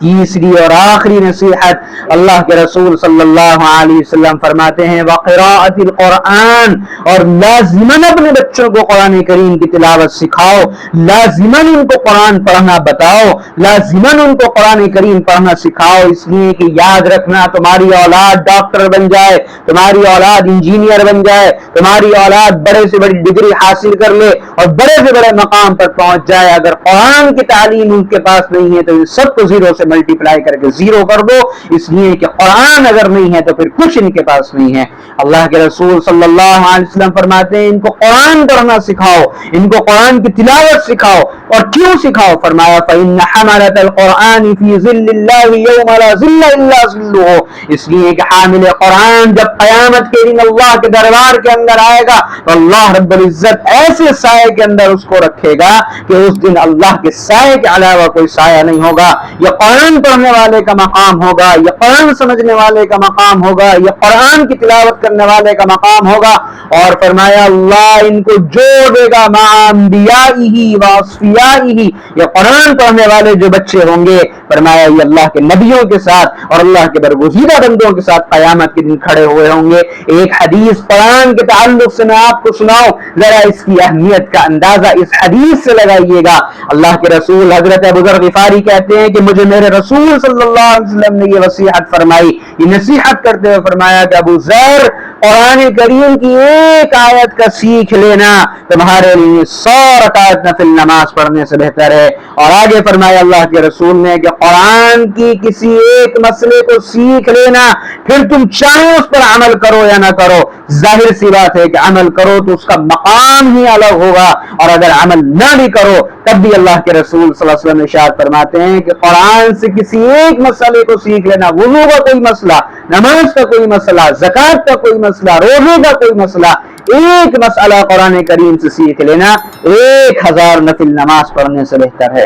تیسری اور آخری نصیحت، اللہ کے رسول صلی اللہ علیہ وسلم فرماتے ہیں وقراءۃ القرآن، اور لازماً اپنے بچوں کو قرآن کریم کی تلاوت سکھاؤ، لازماً ان کو قرآن پڑھنا بتاؤ، لازماً ان کو قرآن کریم پڑھنا سکھاؤ، اس لیے کہ یاد رکھنا تمہاری اولاد ڈاکٹر بن جائے، تمہاری اولاد انجینئر بن جائے، تمہاری اولاد بڑے سے بڑی ڈگری حاصل کر لے اور بڑے سے بڑے مقام پر پہنچ جائے، اگر قرآن کی تعلیم ان کے پاس نہیں ہے تو ان سب کو زیرو سے ملٹی پلائی کر کے زیرو کر دو، اس لیے کہ قرآن اگر نہیں ہے تو پھر کچھ ان کے پاس نہیں ہے۔ اللہ کے رسول صلی اللہ علیہ وسلم فرماتے ہیں ان کو قرآن پڑھنا سکھاؤ، ان کو قرآن کی تلاوت سکھاؤ، اور کیوں سکھاؤ؟ فرمایا فإن حملة القرآن في ظل الله يوم لا ظل إلا ظله، اس لیے کہ حامل قرآن جب قیامت کے دن اللہ کے دربار کے اندر آئے گا تو اللہ رب العزت ایسے سائے کے اندر اس کو رکھے گا کہ اس دن اللہ کے سائے کے علاوہ کوئی سایہ نہیں ہوگا۔ یہ قرآن پڑھنے والے کا مقام ہوگا، یہ قرآن سمجھنے والے کا مقام ہوگا، یہ قرآن کی تلاوت کرنے والے کا مقام ہوگا۔ اور فرمایا اللہ ان کو جوڑ دے گا مع انبیائہ و اصفیائہ، یہ قرآن پڑھنے والے جو بچے ہوں گے فرمایا یہ اللہ کے نبیوں کے ساتھ اور اللہ کے برگزیدہ بندوں کے ساتھ قیامت کے دن کھڑے ہوئے ہوں گے۔ ایک حدیث قرآن کے تعلق سے میں آپ کو سناؤں، ذرا اس کی اہمیت کا اندازہ اس حدیث سے لگائیے گا۔ اللہ کے رسول حضرت ابو ذر غفاری کہتے ہیں کہ مجھے میرے رسول صلی اللہ علیہ وسلم نے یہ وصیحت فرمائی، یہ نصیحت کرتے ہوئے فرمایا کہ ابو ذر قرآن کریم کی ایک آیت کا سیکھ لینا تمہارے لیے 100 رکعت نفل نماز پڑھنے سے بہتر ہے۔ اور آگے فرمایا اللہ کے رسول نے کہ قرآن کی کسی ایک مسئلے کو سیکھ لینا، پھر تم چاہے اس پر عمل کرو یا نہ کرو، ظاہر سی بات ہے کہ عمل کرو تو اس کا مقام ہی الگ ہوگا، اور اگر عمل نہ بھی کرو تب بھی اللہ کے رسول صلی اللہ علیہ وسلم ارشاد فرماتے ہیں کہ قرآن سے کسی ایک مسئلے کو سیکھ لینا، وضو کا کوئی مسئلہ، نماز کا کوئی مسئلہ، زکوٰۃ کا کوئی مسئلہ، روزے کا کوئی مسئلہ، ایک مسئلہ قرآن کریم سے سیکھ لینا 1000 نفل نماز پڑھنے سے بہتر ہے۔